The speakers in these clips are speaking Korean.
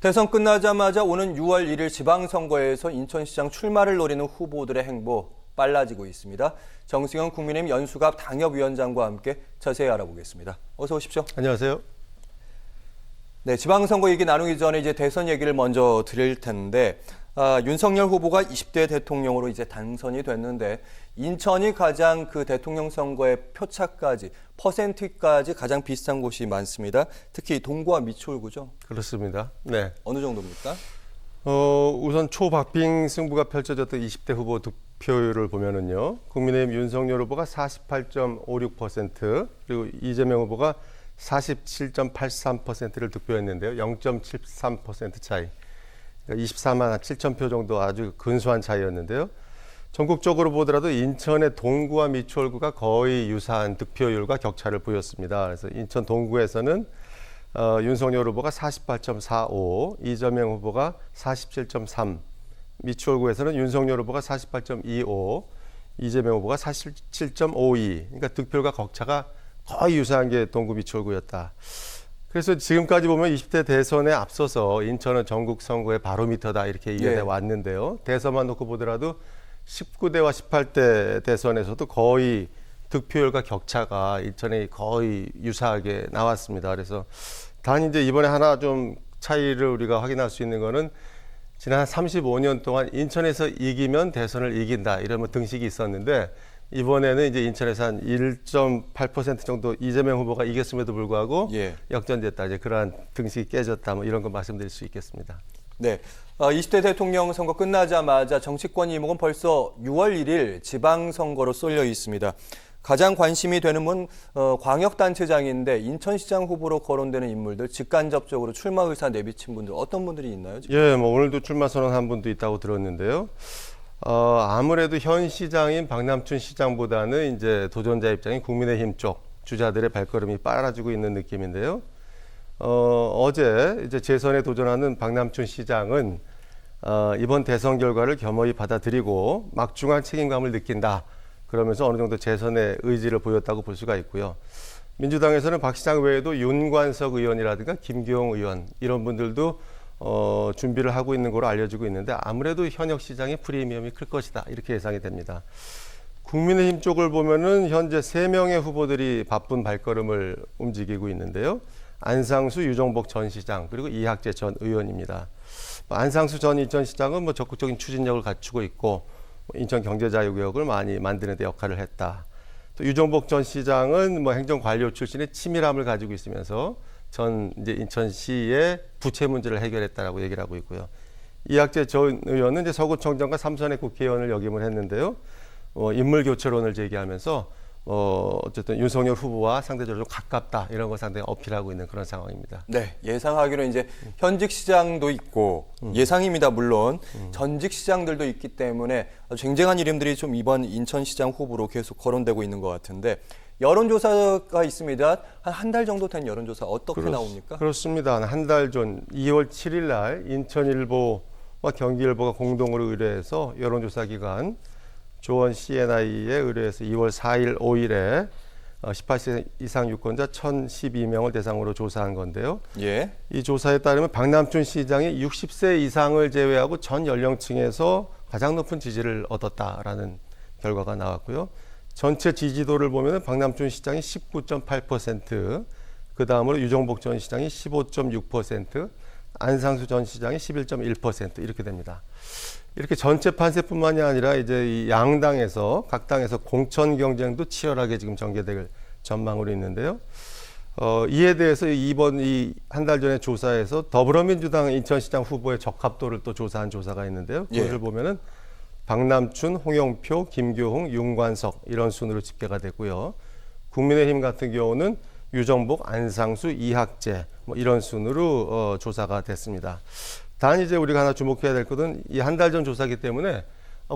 대선 끝나자마자 오는 6월 1일 지방선거에서 인천시장 출마를 노리는 후보들의 행보 빨라지고 있습니다. 정승현 국민의힘 연수갑 당협위원장과 함께 자세히 알아보겠습니다. 어서 오십시오. 안녕하세요. 네, 지방선거 얘기 나누기 전에 이제 대선 얘기를 먼저 드릴 텐데, 윤석열 후보가 20대 대통령으로 이제 당선이 됐는데, 인천이 가장 그 대통령 선거의 표차까지, 퍼센트까지 가장 비슷한 곳이 많습니다. 특히 동구와 미추홀구죠. 그렇습니다. 네. 어느 정도입니까? 우선 초박빙 승부가 펼쳐졌던 20대 후보 득표율을 보면은요. 국민의힘 윤석열 후보가 48.56%, 그리고 이재명 후보가 47.83%를 득표했는데요. 0.73% 차이. 그러니까 24만 7천 표 정도 아주 근소한 차이였는데요. 전국적으로 보더라도 인천의 동구와 미추홀구가 거의 유사한 득표율과 격차를 보였습니다. 그래서 인천 동구에서는 윤석열 후보가 48.45, 이재명 후보가 47.3, 미추홀구에서는 윤석열 후보가 48.25, 이재명 후보가 47.52. 그러니까 득표율과 격차가 거의 유사한 게 동구 미추홀구였다. 그래서 지금까지 보면 20대 대선에 앞서서 인천은 전국 선거의 바로미터다 이렇게 이겨내 왔는데요. 대선만 놓고 보더라도 19대와 18대 대선에서도 거의 득표율과 격차가 인천이 거의 유사하게 나왔습니다. 그래서 단 이제 이번에 하나 좀 차이를 우리가 확인할 수 있는 거는 지난 35년 동안 인천에서 이기면 대선을 이긴다 이런 등식이 있었는데 이번에는 이제 인천에서 한 1.8% 정도 이재명 후보가 이겼음에도 불구하고 역전됐다. 이제 그러한 등식이 깨졌다. 뭐 이런 거 말씀드릴 수 있겠습니다. 네. 20대 대통령 선거 끝나자마자 정치권 이목은 벌써 6월 1일 지방선거로 쏠려 있습니다. 가장 관심이 되는 분 광역단체장인데 인천시장 후보로 거론되는 인물들 직간접적으로 출마 의사 내비친 분들 어떤 분들이 있나요? 지금? 예, 뭐 오늘도 출마 선언한 분도 있다고 들었는데요. 아무래도 현 시장인 박남춘 시장보다는 이제 도전자 입장인 국민의힘 쪽 주자들의 발걸음이 빨라지고 있는 느낌인데요. 어제 이제 재선에 도전하는 박남춘 시장은 이번 대선 결과를 겸허히 받아들이고 막중한 책임감을 느낀다. 그러면서 어느 정도 재선의 의지를 보였다고 볼 수가 있고요. 민주당에서는 박 시장 외에도 윤관석 의원이라든가 김기용 의원 이런 분들도 준비를 하고 있는 걸로 알려지고 있는데 아무래도 현역 시장의 프리미엄이 클 것이다 이렇게 예상이 됩니다. 국민의힘 쪽을 보면은 현재 3명의 후보들이 바쁜 발걸음을 움직이고 있는데요. 안상수, 유정복 전 시장 그리고 이학재 전 의원입니다. 안상수 전 인천시장은 뭐 적극적인 추진력을 갖추고 있고 인천경제자유구역을 많이 만드는 데 역할을 했다. 또 유정복 전 시장은 뭐 행정관료 출신의 치밀함을 가지고 있으면서 전 이제 인천시의 부채 문제를 해결했다라고 얘기를 하고 있고요. 이학재 전 의원은 이제 서구청장과 3선의 국회의원을 역임을 했는데요. 인물 교체론을 제기하면서 어쨌든 윤석열 후보와 상대적으로 좀 가깝다 이런 거 상당히 어필하고 있는 그런 상황입니다. 네, 예상하기로 이제 현직 시장도 있고 예상입니다. 물론 전직 시장들도 있기 때문에 아주 쟁쟁한 이름들이 좀 이번 인천시장 후보로 계속 거론되고 있는 것 같은데 여론조사가 있습니다. 한 달 정도 된 여론조사 어떻게 나옵니까? 그렇습니다. 한 달 전 2월 7일 날 인천일보와 경기일보가 공동으로 의뢰해서 여론조사 기관 조원 CNI에 의뢰해서 2월 4일, 5일에 18세 이상 유권자 1,012명을 대상으로 조사한 건데요. 이 조사에 따르면 박남춘 시장이 60세 이상을 제외하고 전 연령층에서 가장 높은 지지를 얻었다라는 결과가 나왔고요. 전체 지지도를 보면 박남춘 시장이 19.8%, 그 다음으로 유정복 전 시장이 15.6%, 안상수 전 시장이 11.1% 이렇게 됩니다. 이렇게 전체 판세뿐만이 아니라 이제 이 양당에서 각 당에서 공천 경쟁도 치열하게 지금 전개될 전망으로 있는데요. 이에 대해서 이번 이 한 달 전에 조사에서 더불어민주당 인천시장 후보의 적합도를 또 조사한 조사가 있는데요. 그것을 보면은 박남춘, 홍영표, 김교홍, 윤관석 이런 순으로 집계가 됐고요. 국민의힘 같은 경우는 유정복, 안상수, 이학재 뭐 이런 순으로 조사가 됐습니다. 단 이제 우리가 하나 주목해야 될 것은 이 한 달 전 조사이기 때문에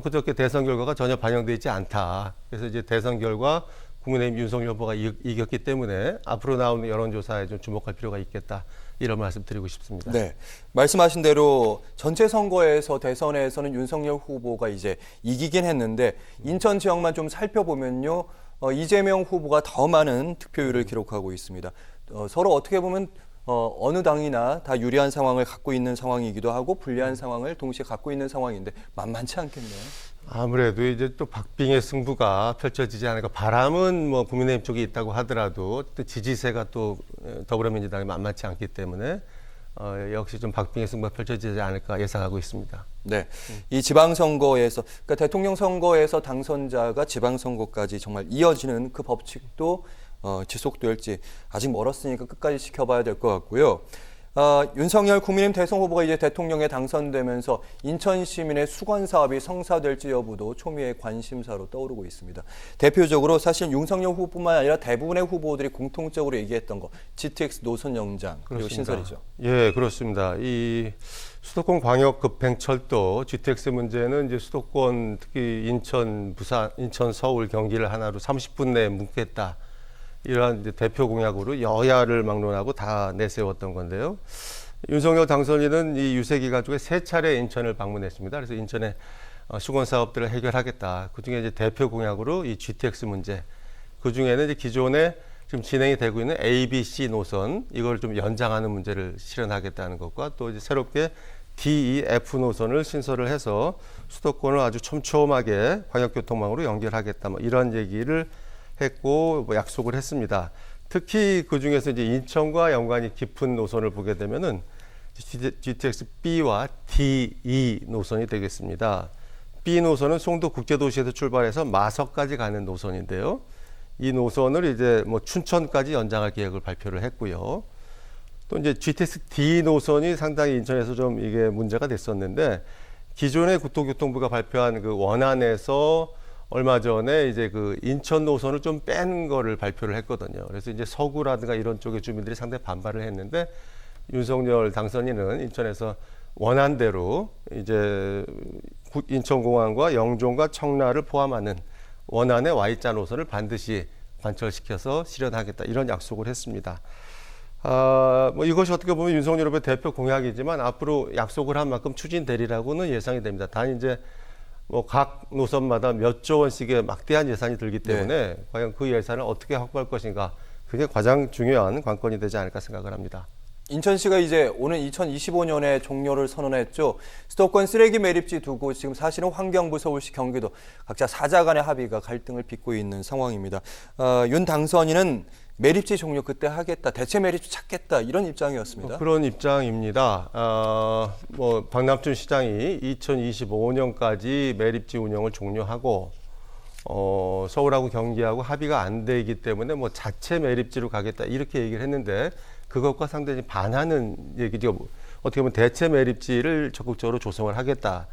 그저께 대선 결과가 전혀 반영되어 있지 않다. 그래서 이제 대선 결과 국민의힘 윤석열 후보가 이겼기 때문에 앞으로 나오는 여론조사에 좀 주목할 필요가 있겠다. 이런 말씀 드리고 싶습니다. 네, 말씀하신 대로 전체 선거에서 대선에서는 윤석열 후보가 이제 이기긴 했는데 인천 지역만 좀 살펴보면요. 이재명 후보가 더 많은 득표율을 기록하고 있습니다. 서로 어떻게 보면 어느 당이나 다 유리한 상황을 갖고 있는 상황이기도 하고 불리한 상황을 동시에 갖고 있는 상황인데 만만치 않겠네요. 아무래도 이제 또 박빙의 승부가 펼쳐지지 않을까. 바람은 뭐 국민의힘 쪽에 있다고 하더라도 또 지지세가 또 더불어민주당이 만만치 않기 때문에 역시 좀 박빙의 승부가 펼쳐지지 않을까 예상하고 있습니다. 네, 이 지방선거에서 그러니까 대통령 선거에서 당선자가 지방선거까지 정말 이어지는 그 법칙도 지속될지 아직 멀었으니까 끝까지 지켜봐야 될 것 같고요. 윤석열 국민의힘 대선 후보가 이제 대통령에 당선되면서 인천 시민의 수건 사업이 성사될지 여부도 초미의 관심사로 떠오르고 있습니다. 대표적으로 사실 윤석열 후보뿐만 아니라 대부분의 후보들이 공통적으로 얘기했던 거 GTX 노선 연장 그리고 그렇습니다. 신설이죠. 예, 그렇습니다. 이 수도권 광역 급행철도 GTX 문제는 이제 수도권 특히 인천, 부산, 인천, 서울, 경기를 하나로 30분 내에 묶겠다. 이러한 이제 대표 공약으로 여야를 막론하고 다 내세웠던 건데요. 윤석열 당선인은 이 유세 기간 중에 3차례 인천을 방문했습니다. 그래서 인천의 수건 사업들을 해결하겠다. 그 중에 이제 대표 공약으로 이 GTX 문제, 그 중에는 이제 기존에 지금 진행이 되고 있는 A, B, C 노선 이걸 좀 연장하는 문제를 실현하겠다는 것과 또 이제 새롭게 D, E, F 노선을 신설을 해서 수도권을 아주 촘촘하게 광역교통망으로 연결하겠다. 뭐 이런 얘기를 했고 뭐 약속을 했습니다. 특히 그 중에서 이제 인천과 연관이 깊은 노선을 보게 되면은 GTX B와 D, E 노선이 되겠습니다. B 노선은 송도 국제도시에서 출발해서 마석까지 가는 노선인데요. 이 노선을 이제 뭐 춘천까지 연장할 계획을 발표를 했고요. 또 이제 GTX D 노선이 상당히 인천에서 좀 이게 문제가 됐었는데 기존의 국토교통부가 발표한 그 원안에서 얼마 전에 이제 그 인천 노선을 좀 뺀 거를 발표를 했거든요. 그래서 이제 서구라든가 이런 쪽의 주민들이 상당히 반발을 했는데 윤석열 당선인은 인천에서 원안대로 이제 인천공항과 영종과 청라를 포함하는 원안의 Y자 노선을 반드시 관철시켜서 실현하겠다 이런 약속을 했습니다. 뭐 이것이 어떻게 보면 윤석열 후보의 대표 공약이지만 앞으로 약속을 한 만큼 추진되리라고는 예상이 됩니다. 단 이제 뭐 각 노선마다 몇 조 원씩의 막대한 예산이 들기 때문에 과연 그 예산을 어떻게 확보할 것인가 그게 가장 중요한 관건이 되지 않을까 생각을 합니다. 인천시가 이제 오는 2025년에 종료를 선언했죠. 수도권 쓰레기 매립지 두고 지금 사실은 환경부, 서울시, 경기도 각자 사자 간의 합의가 갈등을 빚고 있는 상황입니다. 윤 당선인은 매립지 종료 그때 하겠다, 대체 매립지 찾겠다 이런 입장이었습니다. 그런 입장입니다. 뭐 박남춘 시장이 2025년까지 매립지 운영을 종료하고 서울하고 경기하고 합의가 안 되기 때문에 뭐 자체 매립지로 가겠다 이렇게 얘기를 했는데 그것과 상당히 반하는 얘기죠. 어떻게 보면 대체 매립지를 적극적으로 조성을 하겠다.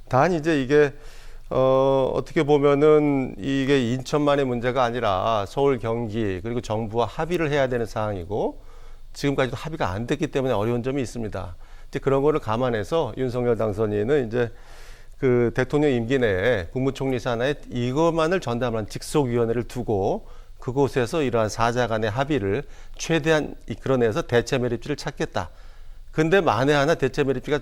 단 이제 이게 어떻게 보면은 이게 인천만의 문제가 아니라 서울, 경기 그리고 정부와 합의를 해야 되는 사항이고 지금까지도 합의가 안 됐기 때문에 어려운 점이 있습니다. 이제 그런 거를 감안해서 윤석열 당선인은 이제 그 대통령 임기 내에 국무총리 산하에 이것만을 전담한 직속위원회를 두고 그곳에서 이러한 사자 간의 합의를 최대한 이끌어내서 대체 매립지를 찾겠다. 근데 만에 하나 대체 매립지가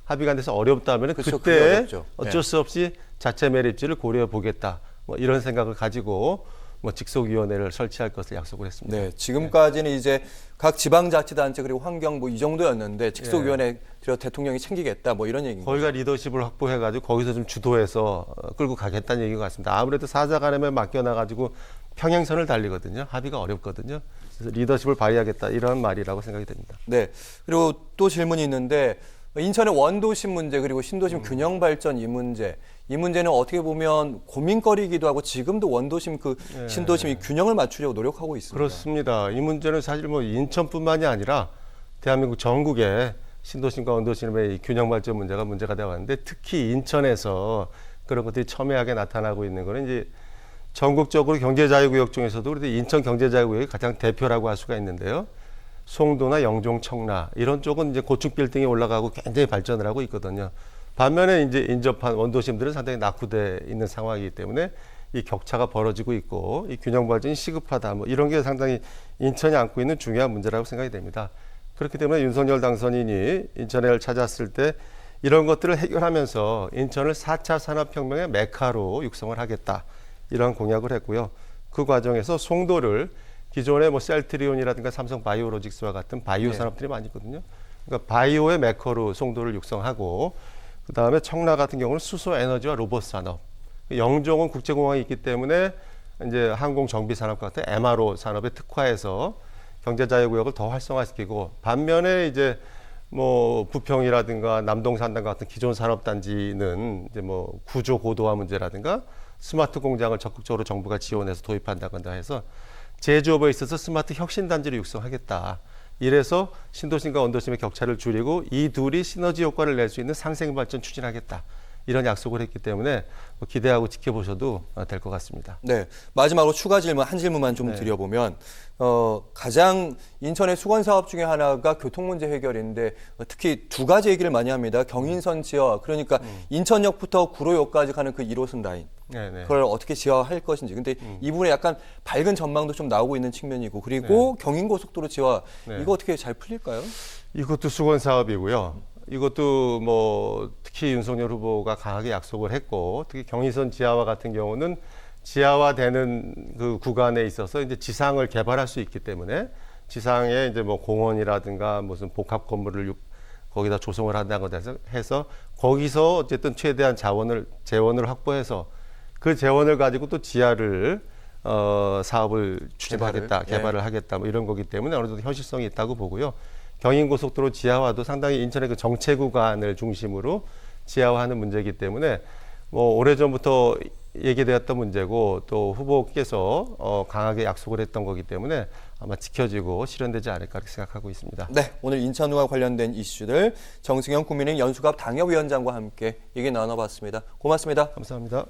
합의가 안 돼서 어렵다면 그렇죠, 그때 그게 어쩔 수 없이 자체 매립지를 고려해 보겠다. 뭐 이런 생각을 가지고 뭐 직속위원회를 설치할 것을 약속을 했습니다. 네, 지금까지는 이제 각 지방자치단체 그리고 환경부 이 정도였는데 직속위원회 대통령이 챙기겠다 뭐 이런 얘기인 거죠. 거기가 리더십을 확보해가지고 거기서 좀 주도해서 끌고 가겠다는 얘기인 것 같습니다. 아무래도 사자 간에만 맡겨놔가지고 평행선을 달리거든요. 합의가 어렵거든요. 그래서 리더십을 발휘하겠다 이런 말이라고 생각이 됩니다. 네, 그리고 또 질문이 있는데 인천의 원도심 문제 그리고 신도심 균형 발전 이 문제는 어떻게 보면 고민거리이기도 하고 지금도 원도심 신도심이 균형을 맞추려고 노력하고 있습니다. 그렇습니다. 이 문제는 사실 뭐 인천뿐만이 아니라 대한민국 전국에 신도심과 원도심의 이 균형 발전 문제가 되어 왔는데 특히 인천에서 그런 것들이 첨예하게 나타나고 있는 거는 이제 전국적으로 경제자유구역 중에서도 그래도 인천 경제자유구역이 가장 대표라고 할 수가 있는데요. 송도나 영종, 청라 이런 쪽은 이제 고층 빌딩이 올라가고 굉장히 발전을 하고 있거든요. 반면에 이제 인접한 원도심들은 상당히 낙후돼 있는 상황이기 때문에 이 격차가 벌어지고 있고 이 균형 발전이 시급하다. 뭐 이런 게 상당히 인천이 안고 있는 중요한 문제라고 생각이 됩니다. 그렇기 때문에 윤석열 당선인이 인천을 찾았을 때 이런 것들을 해결하면서 인천을 4차 산업혁명의 메카로 육성을 하겠다. 이런 공약을 했고요. 그 과정에서 송도를 기존에 뭐 셀트리온이라든가 삼성 바이오로직스와 같은 바이오 네. 산업들이 많이 있거든요. 그러니까 바이오의 메커로 송도를 육성하고 그다음에 청라 같은 경우는 수소 에너지와 로봇 산업. 영종은 국제공항이 있기 때문에 이제 항공 정비 산업 같은 MRO 산업에 특화해서 경제 자유구역을 더 활성화시키고 반면에 이제 뭐 부평이라든가 남동산단 같은 기존 산업단지는 이제 뭐 구조 고도화 문제라든가 스마트 공장을 적극적으로 정부가 지원해서 도입한다거나 해서 제조업에 있어서 스마트 혁신단지를 육성하겠다. 이래서 신도심과 원도심의 격차를 줄이고 이 둘이 시너지 효과를 낼 수 있는 상생발전 추진하겠다. 이런 약속을 했기 때문에 뭐 기대하고 지켜보셔도 될 것 같습니다. 네. 마지막으로 추가 질문 한 질문만 좀 네. 드려보면 가장 인천의 수건 사업 중에 하나가 교통 문제 해결인데 특히 두 가지 얘기를 많이 합니다. 경인선 지하 그러니까 인천역부터 구로역까지 가는 그 1호선 라인. 네네. 그걸 어떻게 지하화할 것인지. 근데 이 부분에 약간 밝은 전망도 좀 나오고 있는 측면이고 그리고 경인고속도로 지하 네. 이거 어떻게 잘 풀릴까요? 이것도 수건 사업이고요. 이것도 뭐 특히 윤석열 후보가 강하게 약속을 했고 특히 경인선 지하화 같은 경우는 지하화되는 그 구간에 있어서 이제 지상을 개발할 수 있기 때문에 지상에 이제 뭐 공원이라든가 무슨 복합 건물을 거기다 조성을 한다거나 해서 거기서 어쨌든 최대한 재원을 확보해서 그 재원을 가지고 또 지하를 사업을 추진하겠다, 개발을 하겠다 뭐 이런 거기 때문에 어느 정도 현실성이 있다고 보고요. 경인고속도로 지하화도 상당히 인천의 그 정체 구간을 중심으로 지하화하는 문제이기 때문에 뭐 오래전부터 얘기되었던 문제고 또 후보께서 강하게 약속을 했던 거기 때문에 아마 지켜지고 실현되지 않을까 이렇게 생각하고 있습니다. 네, 오늘 인천과 관련된 이슈들 정승현 국민의힘 연수갑 당협위원장과 함께 얘기 나눠봤습니다. 고맙습니다. 감사합니다.